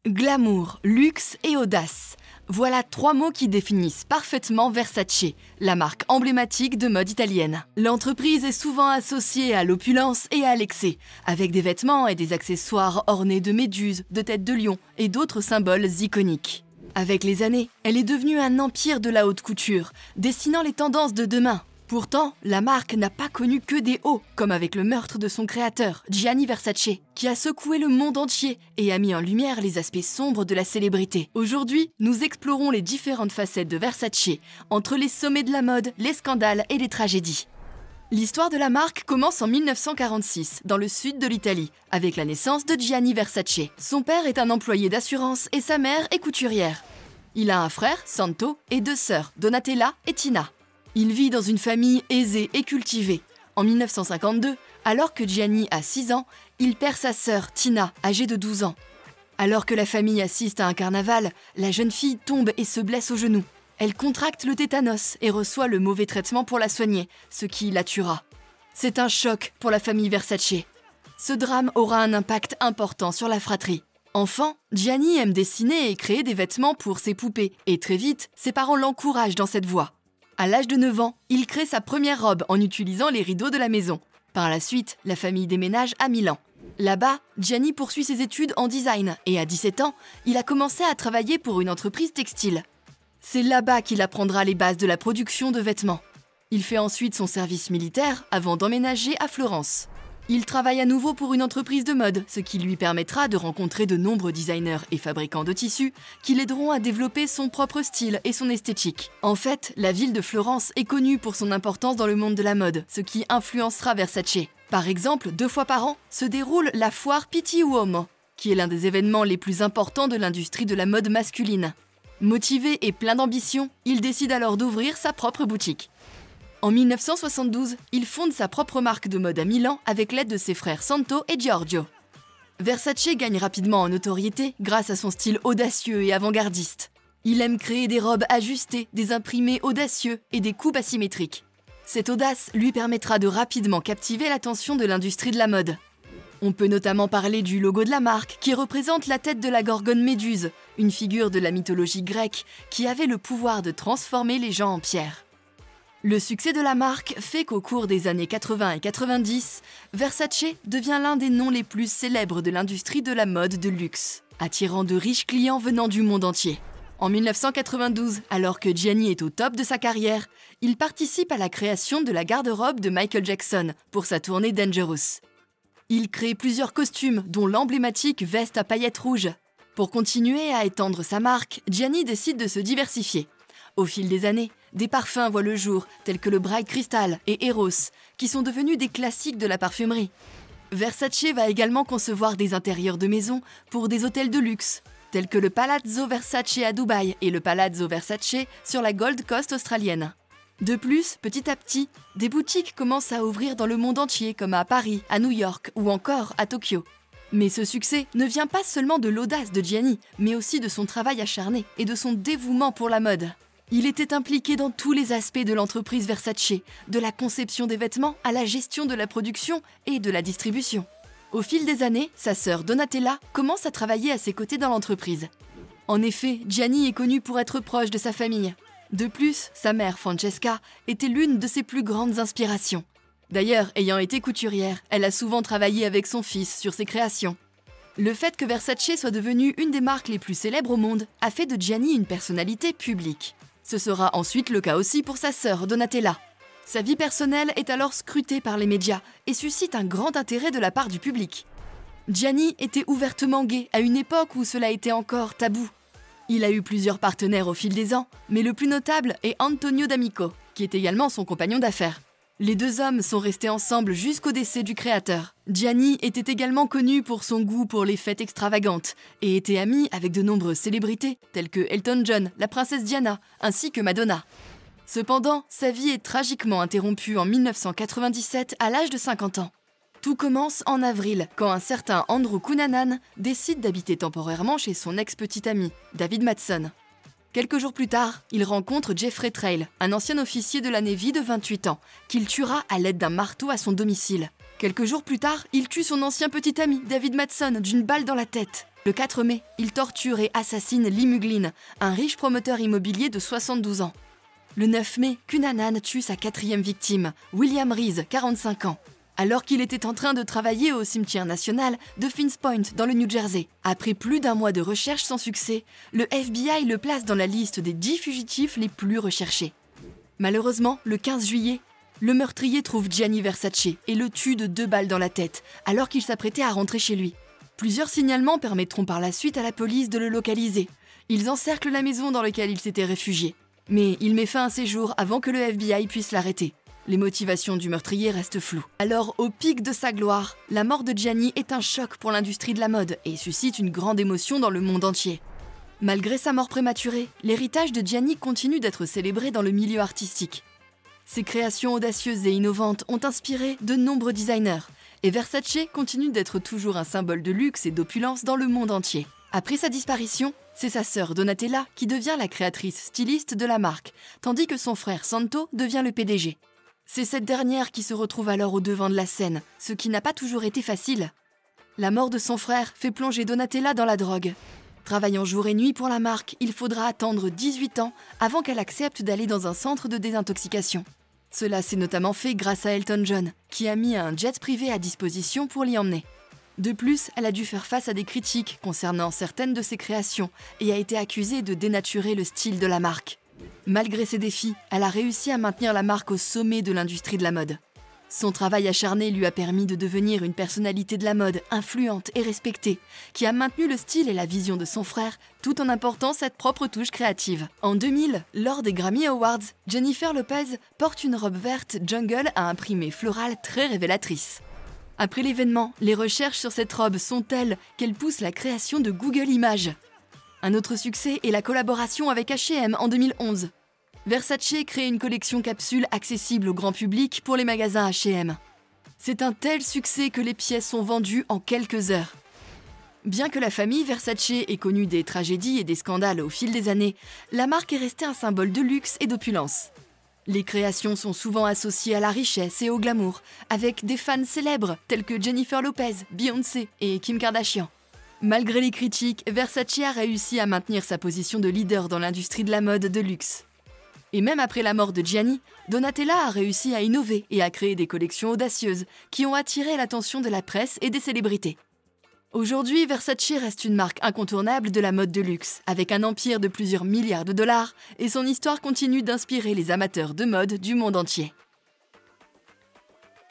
Glamour, luxe et audace. Voilà 3 mots qui définissent parfaitement Versace, la marque emblématique de mode italienne. L'entreprise est souvent associée à l'opulence et à l'excès, avec des vêtements et des accessoires ornés de méduses, de têtes de lion et d'autres symboles iconiques. Avec les années, elle est devenue un empire de la haute couture, dessinant les tendances de demain. Pourtant, la marque n'a pas connu que des hauts, comme avec le meurtre de son créateur, Gianni Versace, qui a secoué le monde entier et a mis en lumière les aspects sombres de la célébrité. Aujourd'hui, nous explorons les différentes facettes de Versace, entre les sommets de la mode, les scandales et les tragédies. L'histoire de la marque commence en 1946, dans le sud de l'Italie, avec la naissance de Gianni Versace. Son père est un employé d'assurance et sa mère est couturière. Il a un frère, Santo, et 2 sœurs, Donatella et Tina. Il vit dans une famille aisée et cultivée. En 1952, alors que Gianni a 6 ans, il perd sa sœur, Tina, âgée de 12 ans. Alors que la famille assiste à un carnaval, la jeune fille tombe et se blesse au genou. Elle contracte le tétanos et reçoit le mauvais traitement pour la soigner, ce qui la tuera. C'est un choc pour la famille Versace. Ce drame aura un impact important sur la fratrie. Enfant, Gianni aime dessiner et créer des vêtements pour ses poupées, et très vite, ses parents l'encouragent dans cette voie. À l'âge de 9 ans, il crée sa première robe en utilisant les rideaux de la maison. Par la suite, la famille déménage à Milan. Là-bas, Gianni poursuit ses études en design et à 17 ans, il a commencé à travailler pour une entreprise textile. C'est là-bas qu'il apprendra les bases de la production de vêtements. Il fait ensuite son service militaire avant d'emménager à Florence. Il travaille à nouveau pour une entreprise de mode, ce qui lui permettra de rencontrer de nombreux designers et fabricants de tissus qui l'aideront à développer son propre style et son esthétique. En fait, la ville de Florence est connue pour son importance dans le monde de la mode, ce qui influencera Versace. Par exemple, 2 fois par an se déroule la foire Pitti Uomo, qui est l'un des événements les plus importants de l'industrie de la mode masculine. Motivé et plein d'ambition, il décide alors d'ouvrir sa propre boutique. En 1972, il fonde sa propre marque de mode à Milan avec l'aide de ses frères Santo et Giorgio. Versace gagne rapidement en notoriété grâce à son style audacieux et avant-gardiste. Il aime créer des robes ajustées, des imprimés audacieux et des coupes asymétriques. Cette audace lui permettra de rapidement captiver l'attention de l'industrie de la mode. On peut notamment parler du logo de la marque qui représente la tête de la gorgone Méduse, une figure de la mythologie grecque qui avait le pouvoir de transformer les gens en pierre. Le succès de la marque fait qu'au cours des années 80 et 90, Versace devient l'un des noms les plus célèbres de l'industrie de la mode de luxe, attirant de riches clients venant du monde entier. En 1992, alors que Gianni est au top de sa carrière, il participe à la création de la garde-robe de Michael Jackson pour sa tournée Dangerous. Il crée plusieurs costumes, dont l'emblématique veste à paillettes rouges. Pour continuer à étendre sa marque, Gianni décide de se diversifier. Au fil des années, des parfums voient le jour, tels que le Bright Crystal et Eros, qui sont devenus des classiques de la parfumerie. Versace va également concevoir des intérieurs de maison pour des hôtels de luxe, tels que le Palazzo Versace à Dubaï et le Palazzo Versace sur la Gold Coast australienne. De plus, petit à petit, des boutiques commencent à ouvrir dans le monde entier, comme à Paris, à New York ou encore à Tokyo. Mais ce succès ne vient pas seulement de l'audace de Gianni, mais aussi de son travail acharné et de son dévouement pour la mode. Il était impliqué dans tous les aspects de l'entreprise Versace, de la conception des vêtements à la gestion de la production et de la distribution. Au fil des années, sa sœur Donatella commence à travailler à ses côtés dans l'entreprise. En effet, Gianni est connu pour être proche de sa famille. De plus, sa mère Francesca était l'une de ses plus grandes inspirations. D'ailleurs, ayant été couturière, elle a souvent travaillé avec son fils sur ses créations. Le fait que Versace soit devenue une des marques les plus célèbres au monde a fait de Gianni une personnalité publique. Ce sera ensuite le cas aussi pour sa sœur Donatella. Sa vie personnelle est alors scrutée par les médias et suscite un grand intérêt de la part du public. Gianni était ouvertement gay à une époque où cela était encore tabou. Il a eu plusieurs partenaires au fil des ans, mais le plus notable est Antonio D'Amico, qui est également son compagnon d'affaires. Les 2 hommes sont restés ensemble jusqu'au décès du créateur. Gianni était également connu pour son goût pour les fêtes extravagantes et était ami avec de nombreuses célébrités telles que Elton John, la princesse Diana, ainsi que Madonna. Cependant, sa vie est tragiquement interrompue en 1997 à l'âge de 50 ans. Tout commence en avril, quand un certain Andrew Cunanan décide d'habiter temporairement chez son ex-petit ami, David Madsen. Quelques jours plus tard, il rencontre Jeffrey Trail, un ancien officier de la Navy de 28 ans, qu'il tuera à l'aide d'un marteau à son domicile. Quelques jours plus tard, il tue son ancien petit ami, David Madson, d'une balle dans la tête. Le 4 mai, il torture et assassine Lee Muglin, un riche promoteur immobilier de 72 ans. Le 9 mai, Cunanan tue sa 4e victime, William Reese, 45 ans, alors qu'il était en train de travailler au cimetière national de Finns Point, dans le New Jersey. Après plus d'1 mois de recherche sans succès, le FBI le place dans la liste des 10 fugitifs les plus recherchés. Malheureusement, le 15 juillet, le meurtrier trouve Gianni Versace et le tue de 2 balles dans la tête, alors qu'il s'apprêtait à rentrer chez lui. Plusieurs signalements permettront par la suite à la police de le localiser. Ils encerclent la maison dans laquelle il s'était réfugié. Mais il met fin à ses jours avant que le FBI puisse l'arrêter. Les motivations du meurtrier restent floues. Alors, au pic de sa gloire, la mort de Gianni est un choc pour l'industrie de la mode et suscite une grande émotion dans le monde entier. Malgré sa mort prématurée, l'héritage de Gianni continue d'être célébré dans le milieu artistique. Ses créations audacieuses et innovantes ont inspiré de nombreux designers, et Versace continue d'être toujours un symbole de luxe et d'opulence dans le monde entier. Après sa disparition, c'est sa sœur Donatella qui devient la créatrice styliste de la marque, tandis que son frère Santo devient le PDG. C'est cette dernière qui se retrouve alors au devant de la scène, ce qui n'a pas toujours été facile. La mort de son frère fait plonger Donatella dans la drogue. Travaillant jour et nuit pour la marque, il faudra attendre 18 ans avant qu'elle accepte d'aller dans un centre de désintoxication. Cela s'est notamment fait grâce à Elton John, qui a mis un jet privé à disposition pour l'y emmener. De plus, elle a dû faire face à des critiques concernant certaines de ses créations et a été accusée de dénaturer le style de la marque. Malgré ces défis, elle a réussi à maintenir la marque au sommet de l'industrie de la mode. Son travail acharné lui a permis de devenir une personnalité de la mode influente et respectée, qui a maintenu le style et la vision de son frère, tout en apportant sa propre touche créative. En 2000, lors des Grammy Awards, Jennifer Lopez porte une robe verte jungle à imprimé floral très révélatrice. Après l'événement, les recherches sur cette robe sont telles qu'elles poussent la création de Google Images. Un autre succès est la collaboration avec H&M en 2011. Versace crée une collection capsule accessible au grand public pour les magasins H&M. C'est un tel succès que les pièces sont vendues en quelques heures. Bien que la famille Versace ait connu des tragédies et des scandales au fil des années, la marque est restée un symbole de luxe et d'opulence. Les créations sont souvent associées à la richesse et au glamour, avec des fans célèbres tels que Jennifer Lopez, Beyoncé et Kim Kardashian. Malgré les critiques, Versace a réussi à maintenir sa position de leader dans l'industrie de la mode de luxe. Et même après la mort de Gianni, Donatella a réussi à innover et à créer des collections audacieuses qui ont attiré l'attention de la presse et des célébrités. Aujourd'hui, Versace reste une marque incontournable de la mode de luxe, avec un empire de plusieurs milliards de dollars, et son histoire continue d'inspirer les amateurs de mode du monde entier.